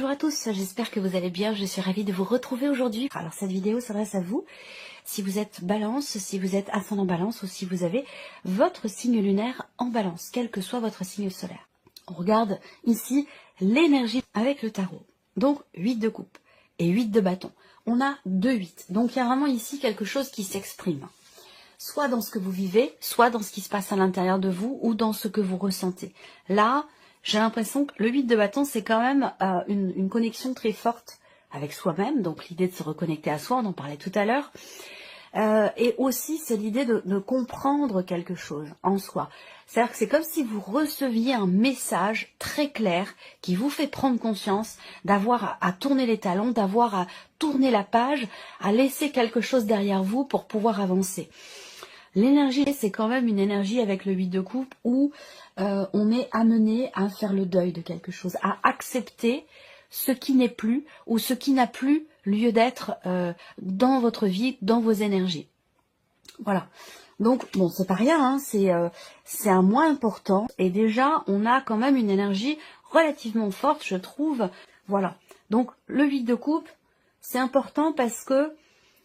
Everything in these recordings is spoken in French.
Bonjour à tous, j'espère que vous allez bien, je suis ravie de vous retrouver aujourd'hui. Alors cette vidéo s'adresse à vous, si vous êtes balance, si vous êtes ascendant balance ou si vous avez votre signe lunaire en balance, quel que soit votre signe solaire. On regarde ici l'énergie avec le tarot. Donc 8 de coupe et 8 de bâton. On a 2-8, donc il y a vraiment ici quelque chose qui s'exprime. Soit dans ce que vous vivez, soit dans ce qui se passe à l'intérieur de vous ou dans ce que vous ressentez. Là, j'ai l'impression que le 8 de bâton, c'est quand même une connexion très forte avec soi-même. Donc l'idée de se reconnecter à soi, on en parlait tout à l'heure. Et aussi, c'est l'idée de comprendre quelque chose en soi. C'est-à-dire que c'est comme si vous receviez un message très clair qui vous fait prendre conscience d'avoir à tourner les talons, d'avoir à tourner la page, à laisser quelque chose derrière vous pour pouvoir avancer. L'énergie, c'est quand même une énergie avec le 8 de coupe où on est amené à faire le deuil de quelque chose, à accepter ce qui n'est plus ou ce qui n'a plus lieu d'être dans votre vie, dans vos énergies. Voilà. Donc, bon, c'est pas rien, hein, c'est un mois important. Et déjà, on a quand même une énergie relativement forte, je trouve. Voilà. Donc, le 8 de coupe, c'est important parce que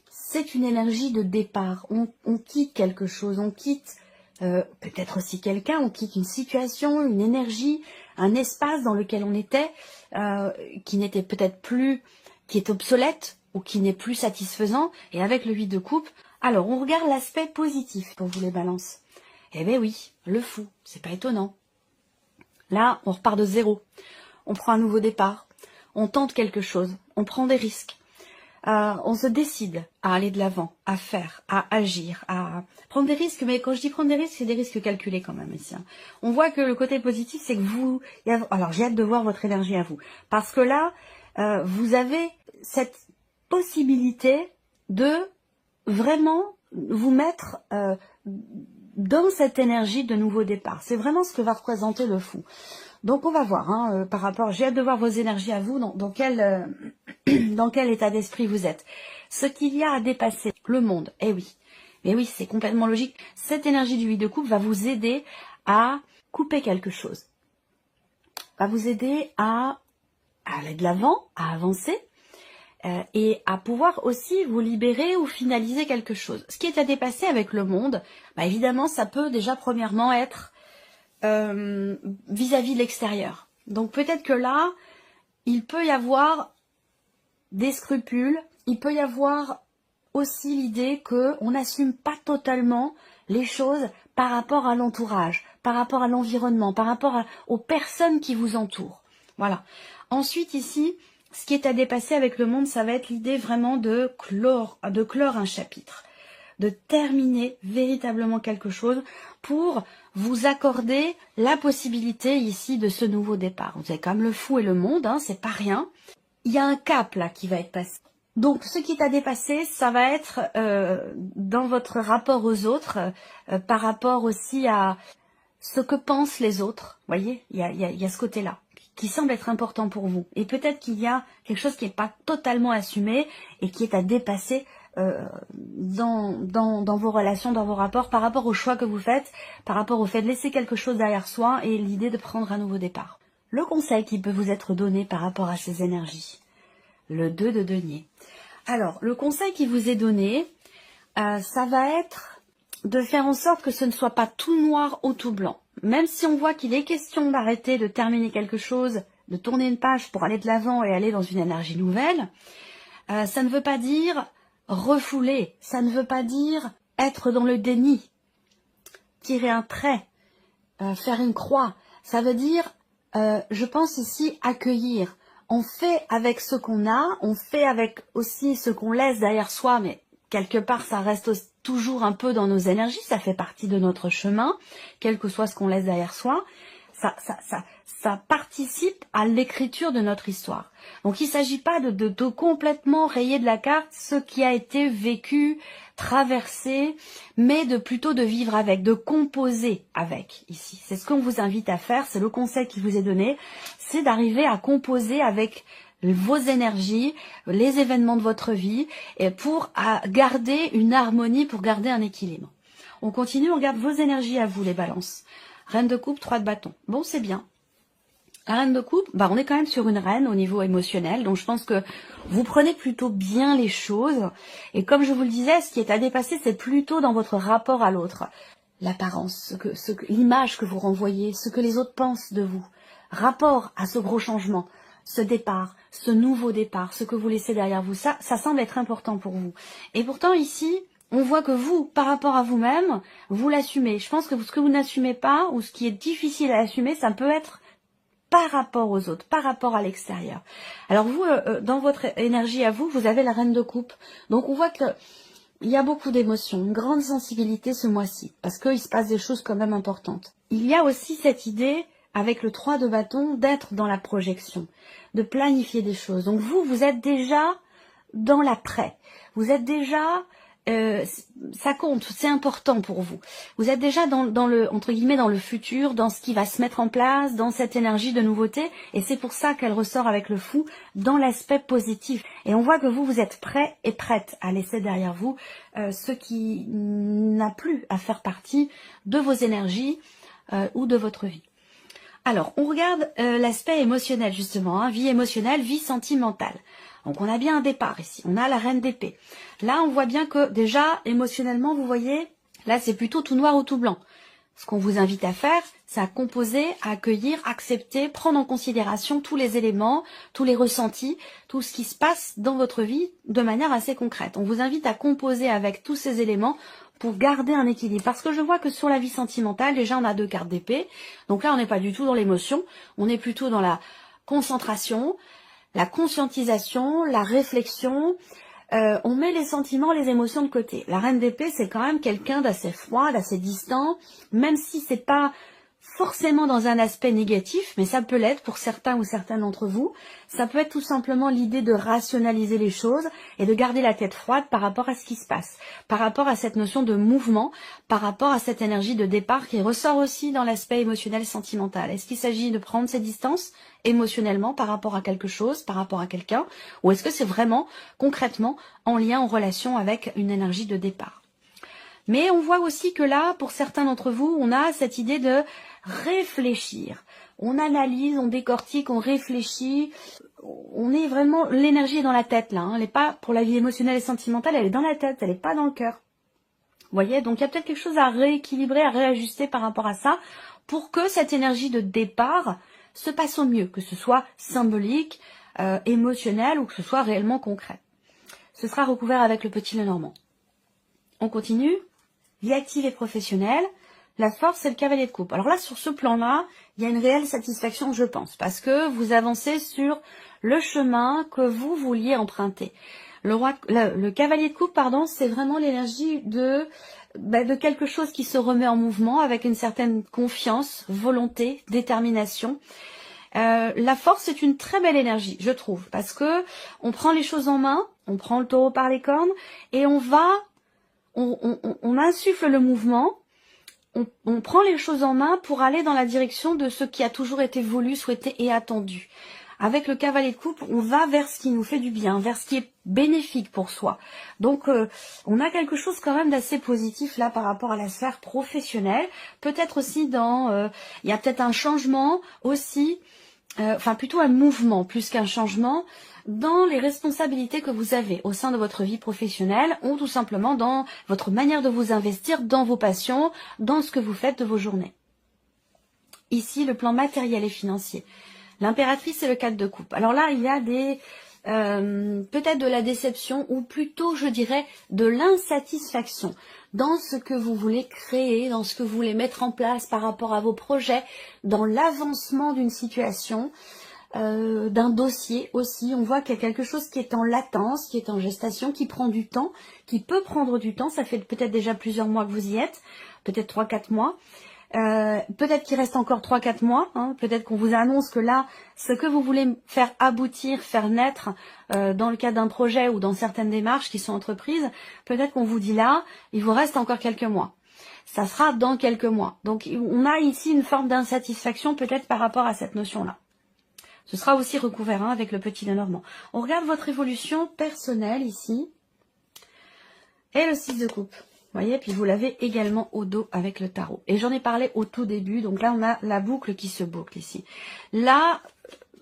c'est une énergie de départ. On quitte quelque chose, on quitte peut-être aussi quelqu'un, on quitte une situation, une énergie, un espace dans lequel on était, qui n'était peut-être plus, qui est obsolète ou qui n'est plus satisfaisant. Et avec le 8 de coupe, alors on regarde l'aspect positif pour vous les balances. Eh bien oui, le fou, c'est pas étonnant. Là, on repart de zéro. On prend un nouveau départ. On tente quelque chose. On prend des risques. On se décide à aller de l'avant, à faire, à agir, à prendre des risques. Mais quand je dis prendre des risques, c'est des risques calculés quand même ici. On voit que le côté positif, c'est que vous... Alors, j'ai hâte de voir votre énergie à vous. Parce que là, vous avez cette possibilité de vraiment vous mettre dans cette énergie de nouveau départ. C'est vraiment ce que va représenter le fou. Donc on va voir, hein, par rapport, j'ai hâte de voir vos énergies à vous, dans quel état d'esprit vous êtes. Ce qu'il y a à dépasser, le monde, eh oui, mais oui, c'est complètement logique. Cette énergie du 8 de coupe va vous aider à couper quelque chose, va vous aider à aller de l'avant, à avancer, et à pouvoir aussi vous libérer ou finaliser quelque chose. Ce qui est à dépasser avec le monde, bah évidemment, ça peut déjà premièrement être vis-à-vis de l'extérieur. Donc peut-être que là, il peut y avoir des scrupules, il peut y avoir aussi l'idée qu'on n'assume pas totalement les choses par rapport à l'entourage, par rapport à l'environnement, par rapport aux personnes qui vous entourent. Voilà. Ensuite ici, ce qui est à dépasser avec le monde, ça va être l'idée vraiment de clore un chapitre, de terminer véritablement quelque chose pour vous accorder la possibilité ici de ce nouveau départ. Vous avez quand même le fou et le monde, hein, c'est pas rien. Il y a un cap là qui va être passé. Donc ce qui est à dépasser, ça va être dans votre rapport aux autres, par rapport aussi à ce que pensent les autres. Vous voyez, il y a ce côté-là qui semble être important pour vous. Et peut-être qu'il y a quelque chose qui n'est pas totalement assumé et qui est à dépasser dans vos relations, dans vos rapports, par rapport au choix que vous faites, par rapport au fait de laisser quelque chose derrière soi et l'idée de prendre un nouveau départ. Le conseil qui peut vous être donné par rapport à ces énergies, le 2 de denier. Alors, le conseil qui vous est donné, ça va être de faire en sorte que ce ne soit pas tout noir ou tout blanc. Même si on voit qu'il est question d'arrêter, de terminer quelque chose, de tourner une page pour aller de l'avant et aller dans une énergie nouvelle, ça ne veut pas dire refouler, ça ne veut pas dire être dans le déni, tirer un trait, faire une croix. Ça veut dire, je pense ici, accueillir. On fait avec ce qu'on a, on fait avec aussi ce qu'on laisse derrière soi, mais quelque part ça reste toujours un peu dans nos énergies, ça fait partie de notre chemin, quel que soit ce qu'on laisse derrière soi. Ça participe à l'écriture de notre histoire. Donc il ne s'agit pas de complètement rayer de la carte ce qui a été vécu, traversé, mais plutôt de vivre avec, de composer avec ici. C'est ce qu'on vous invite à faire, c'est le conseil qui vous est donné, c'est d'arriver à composer avec vos énergies, les événements de votre vie, et pour garder une harmonie, pour garder un équilibre. On continue, on regarde vos énergies à vous, les balances. Reine de coupe, 3 de bâton. Bon, c'est bien. La reine de coupe, bah on est quand même sur une reine au niveau émotionnel, donc je pense que vous prenez plutôt bien les choses. Et comme je vous le disais, ce qui est à dépasser, c'est plutôt dans votre rapport à l'autre. L'apparence, l'image que vous renvoyez, ce que les autres pensent de vous. Rapport à ce gros changement, ce départ, ce nouveau départ, ce que vous laissez derrière vous, ça semble être important pour vous. Et pourtant ici, on voit que vous, par rapport à vous-même, vous l'assumez. Je pense que ce que vous n'assumez pas, ou ce qui est difficile à assumer, ça peut être par rapport aux autres, par rapport à l'extérieur. Alors vous, dans votre énergie à vous, vous avez la reine de coupe. Donc on voit que il y a beaucoup d'émotions, une grande sensibilité ce mois-ci, parce qu'il se passe des choses quand même importantes. Il y a aussi cette idée, avec le 3 de bâton, d'être dans la projection, de planifier des choses. Donc vous êtes déjà dans l'après. Vous êtes déjà... ça compte, c'est important pour vous. Vous êtes déjà dans le, entre guillemets, dans le futur, dans ce qui va se mettre en place, dans cette énergie de nouveauté, et c'est pour ça qu'elle ressort avec le fou dans l'aspect positif. Et on voit que vous êtes prêt et prête à laisser derrière vous ce qui n'a plus à faire partie de vos énergies ou de votre vie. Alors, on regarde l'aspect émotionnel justement, hein, vie émotionnelle, vie sentimentale. Donc on a bien un départ ici, on a la reine d'épée. Là on voit bien que déjà émotionnellement vous voyez, là c'est plutôt tout noir ou tout blanc. Ce qu'on vous invite à faire, c'est à composer, à accueillir, accepter, prendre en considération tous les éléments, tous les ressentis, tout ce qui se passe dans votre vie de manière assez concrète. On vous invite à composer avec tous ces éléments pour garder un équilibre. Parce que je vois que sur la vie sentimentale, déjà on a 2 cartes d'épée. Donc là on n'est pas du tout dans l'émotion, on est plutôt dans la concentration, la conscientisation, la réflexion, on met les sentiments, les émotions de côté. La reine d'épée, c'est quand même quelqu'un d'assez froid, d'assez distant, même si c'est pas forcément dans un aspect négatif, mais ça peut l'être pour certains ou certaines d'entre vous. Ça peut être tout simplement l'idée de rationaliser les choses et de garder la tête froide par rapport à ce qui se passe, par rapport à cette notion de mouvement, par rapport à cette énergie de départ qui ressort aussi dans l'aspect émotionnel sentimental. Est-ce qu'il s'agit de prendre ses distances émotionnellement par rapport à quelque chose, par rapport à quelqu'un, ou est-ce que c'est vraiment concrètement en lien, en relation avec une énergie de départ? Mais on voit aussi que là, pour certains d'entre vous, on a cette idée de réfléchir. On analyse, on décortique, on réfléchit. On est vraiment, l'énergie est dans la tête là. Hein. Elle n'est pas pour la vie émotionnelle et sentimentale, elle est dans la tête, elle n'est pas dans le cœur. Vous voyez, donc il y a peut-être quelque chose à rééquilibrer, à réajuster par rapport à ça, pour que cette énergie de départ se passe au mieux, que ce soit symbolique, émotionnel ou que ce soit réellement concret. Ce sera recouvert avec le petit Lenormand. On continue. Vie active et professionnelle, la force et le cavalier de coupe. Alors là, sur ce plan-là, il y a une réelle satisfaction, je pense, parce que vous avancez sur le chemin que vous vouliez emprunter. Le cavalier de coupe, pardon, c'est vraiment l'énergie de quelque chose qui se remet en mouvement avec une certaine confiance, volonté, détermination. La force, c'est une très belle énergie, je trouve, parce que on prend les choses en main, on prend le taureau par les cornes et on insuffle le mouvement, on prend les choses en main pour aller dans la direction de ce qui a toujours été voulu, souhaité et attendu. Avec le cavalier de coupe, on va vers ce qui nous fait du bien, vers ce qui est bénéfique pour soi. Donc, on a quelque chose quand même d'assez positif là par rapport à la sphère professionnelle. Peut-être aussi il y a peut-être un changement aussi, enfin plutôt un mouvement plus qu'un changement, dans les responsabilités que vous avez au sein de votre vie professionnelle ou tout simplement dans votre manière de vous investir, dans vos passions, dans ce que vous faites de vos journées. Ici, le plan matériel et financier. L'impératrice et le 4 de coupe. Alors là, il y a peut-être de la déception ou plutôt, je dirais, de l'insatisfaction dans ce que vous voulez créer, dans ce que vous voulez mettre en place par rapport à vos projets, dans l'avancement d'une situation. D'un dossier aussi, on voit qu'il y a quelque chose qui est en latence, qui est en gestation, qui prend du temps, qui peut prendre du temps, ça fait peut-être déjà plusieurs mois que vous y êtes, peut-être 3-4 mois, peut-être qu'il reste encore 3-4 mois, hein, peut-être qu'on vous annonce que là, ce que vous voulez faire aboutir, faire naître dans le cadre d'un projet ou dans certaines démarches qui sont entreprises, peut-être qu'on vous dit là, il vous reste encore quelques mois. Ça sera dans quelques mois. Donc on a ici une forme d'insatisfaction peut-être par rapport à cette notion-là. Ce sera aussi recouvert avec le petit Lenormand. On regarde votre évolution personnelle ici. Et le 6 de coupe. Vous voyez, puis vous l'avez également au dos avec le tarot. Et j'en ai parlé au tout début, donc là on a la boucle qui se boucle ici. La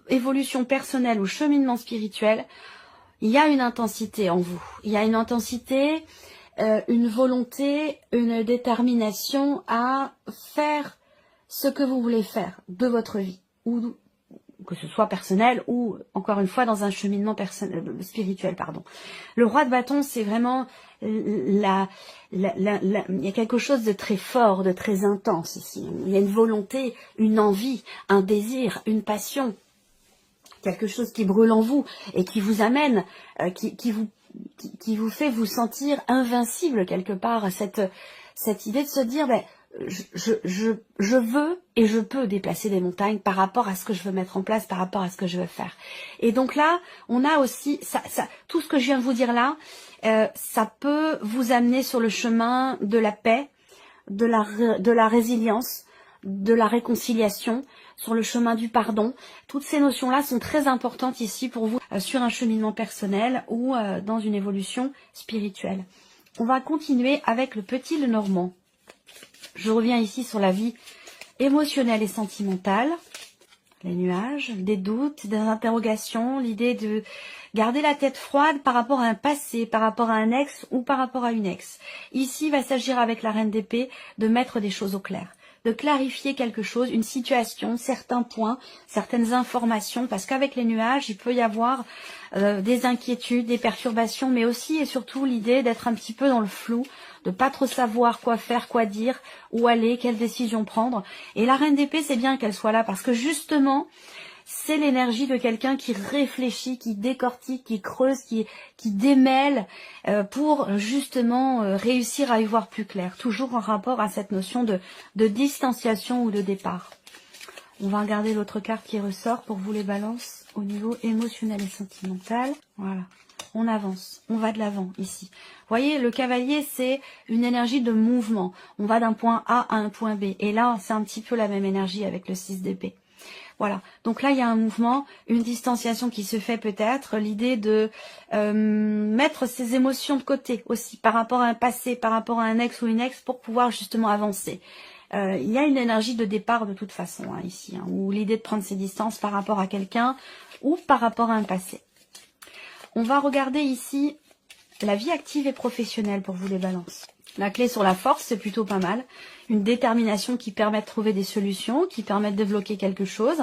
évolution personnelle ou cheminement spirituel, il y a une intensité en vous. Il y a une intensité, une volonté, une détermination à faire ce que vous voulez faire de votre vie, ou que ce soit personnel ou, encore une fois, dans un cheminement spirituel, pardon. Le roi de bâton, c'est vraiment il y a quelque chose de très fort, de très intense ici. Il y a une volonté, une envie, un désir, une passion, quelque chose qui brûle en vous et qui vous amène, qui vous fait vous sentir invincible quelque part, cette idée de se dire, ben, je veux et je peux déplacer des montagnes par rapport à ce que je veux mettre en place, par rapport à ce que je veux faire. Et donc là, on a aussi, tout ce que je viens de vous dire là, ça peut vous amener sur le chemin de la paix, de la résilience, de la réconciliation, sur le chemin du pardon. Toutes ces notions-là sont très importantes ici pour vous sur un cheminement personnel ou dans une évolution spirituelle. On va continuer avec le petit Lenormand. Je reviens ici sur la vie émotionnelle et sentimentale, les nuages, des doutes, des interrogations, l'idée de garder la tête froide par rapport à un passé, par rapport à un ex ou par rapport à une ex. Ici, il va s'agir avec la reine d'épée de mettre des choses au clair, de clarifier quelque chose, une situation, certains points, certaines informations, parce qu'avec les nuages, il peut y avoir des inquiétudes, des perturbations, mais aussi et surtout l'idée d'être un petit peu dans le flou, de pas trop savoir quoi faire, quoi dire, où aller, quelle décision prendre. Et la reine d'épée, c'est bien qu'elle soit là, parce que justement, c'est l'énergie de quelqu'un qui réfléchit, qui décortique, qui creuse, qui démêle pour justement réussir à y voir plus clair. Toujours en rapport à cette notion de distanciation ou de départ. On va regarder l'autre carte qui ressort pour vous les balances au niveau émotionnel et sentimental. Voilà. On avance, on va de l'avant ici. Vous voyez, le cavalier, c'est une énergie de mouvement. On va d'un point A à un point B. Et là, c'est un petit peu la même énergie avec le 6 d'épée. Voilà, donc là il y a un mouvement, une distanciation qui se fait peut-être, l'idée de mettre ses émotions de côté aussi par rapport à un passé, par rapport à un ex ou une ex pour pouvoir justement avancer. Il y a une énergie de départ de toute façon hein, ici, hein, ou l'idée de prendre ses distances par rapport à quelqu'un ou par rapport à un passé. On va regarder ici la vie active et professionnelle pour vous les balances. La clé sur la force, c'est plutôt pas mal. Une détermination qui permet de trouver des solutions, qui permet de débloquer quelque chose.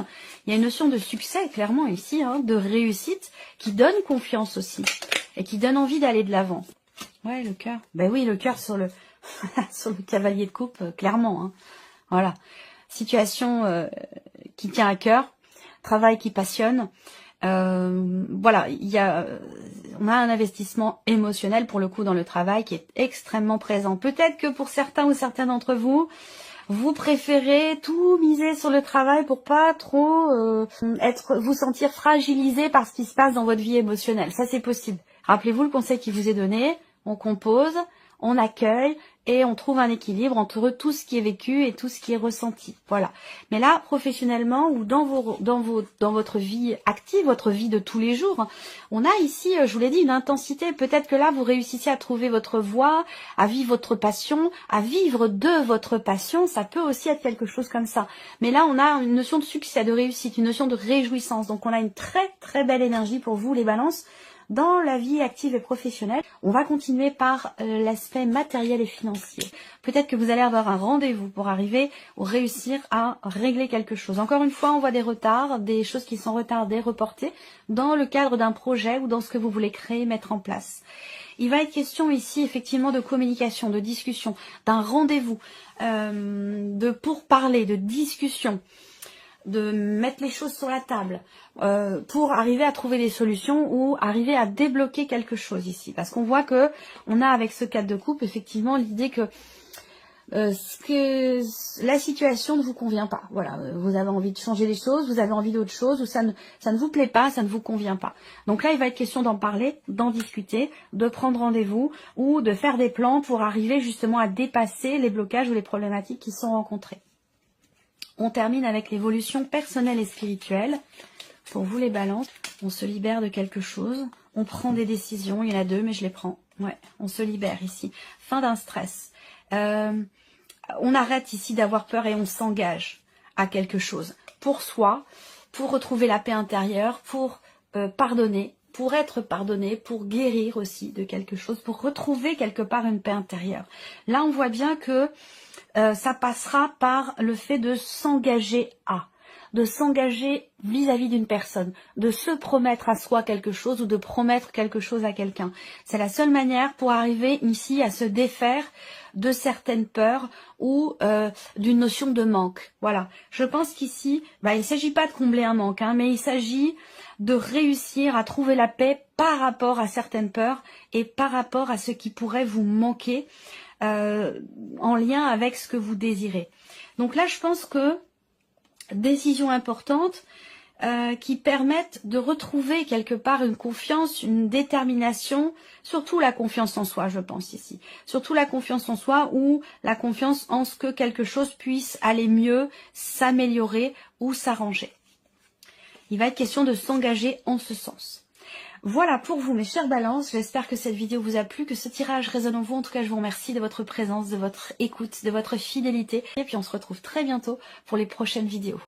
Il y a une notion de succès, clairement, ici, hein, de réussite, qui donne confiance aussi. Et qui donne envie d'aller de l'avant. Ouais, le cœur. Ben oui, le cœur sur le sur le cavalier de coupe, clairement. Hein. Voilà. Situation qui tient à cœur. Travail qui passionne. Voilà, on a un investissement émotionnel pour le coup dans le travail qui est extrêmement présent. Peut-être que pour certains ou certaines d'entre vous, vous préférez tout miser sur le travail pour pas trop vous sentir fragilisé par ce qui se passe dans votre vie émotionnelle. Ça, c'est possible. Rappelez-vous le conseil qui vous est donné. On compose, on accueille et on trouve un équilibre entre tout ce qui est vécu et tout ce qui est ressenti. Voilà. Mais là, professionnellement ou dans votre vie active, votre vie de tous les jours, on a ici, je vous l'ai dit, une intensité. Peut-être que là, vous réussissez à trouver votre voie, à vivre votre passion, à vivre de votre passion. Ça peut aussi être quelque chose comme ça. Mais là, on a une notion de succès, de réussite, une notion de réjouissance. Donc, on a une très, très belle énergie pour vous, les balances. Dans la vie active et professionnelle, on va continuer par l'aspect matériel et financier. Peut-être que vous allez avoir un rendez-vous pour arriver ou réussir à régler quelque chose. Encore une fois, on voit des retards, des choses qui sont retardées, reportées, dans le cadre d'un projet ou dans ce que vous voulez créer, mettre en place. Il va être question ici effectivement de communication, de discussion, d'un rendez-vous, de pourparler, de discussion, de mettre les choses sur la table pour arriver à trouver des solutions ou arriver à débloquer quelque chose ici. Parce qu'on voit que on a avec ce 4 de coupe effectivement l'idée que la situation ne vous convient pas. Voilà, vous avez envie de changer les choses, vous avez envie d'autre chose, ou ça ne vous plaît pas, ça ne vous convient pas. Donc là, il va être question d'en parler, d'en discuter, de prendre rendez-vous ou de faire des plans pour arriver justement à dépasser les blocages ou les problématiques qui sont rencontrées. On termine avec l'évolution personnelle et spirituelle. Pour vous les balances, on se libère de quelque chose. On prend des décisions, il y en a 2, mais je les prends. Ouais, on se libère ici. Fin d'un stress. On arrête ici d'avoir peur et on s'engage à quelque chose. Pour soi, pour retrouver la paix intérieure, pour pardonner, pour être pardonné, pour guérir aussi de quelque chose, pour retrouver quelque part une paix intérieure. Là, on voit bien que ça passera par le fait de s'engager de s'engager vis-à-vis d'une personne, de se promettre à soi quelque chose ou de promettre quelque chose à quelqu'un. C'est la seule manière pour arriver ici à se défaire de certaines peurs ou d'une notion de manque. Voilà, je pense qu'ici, il ne s'agit pas de combler un manque, mais il s'agit de réussir à trouver la paix par rapport à certaines peurs et par rapport à ce qui pourrait vous manquer en lien avec ce que vous désirez. Donc là, je pense que décisions importantes qui permettent de retrouver quelque part une confiance, une détermination, surtout la confiance en soi, je pense ici. Surtout la confiance en soi ou la confiance en ce que quelque chose puisse aller mieux, s'améliorer ou s'arranger. Il va être question de s'engager en ce sens. Voilà pour vous mes chères balances, j'espère que cette vidéo vous a plu, que ce tirage résonne en vous. En tout cas, je vous remercie de votre présence, de votre écoute, de votre fidélité. Et puis on se retrouve très bientôt pour les prochaines vidéos.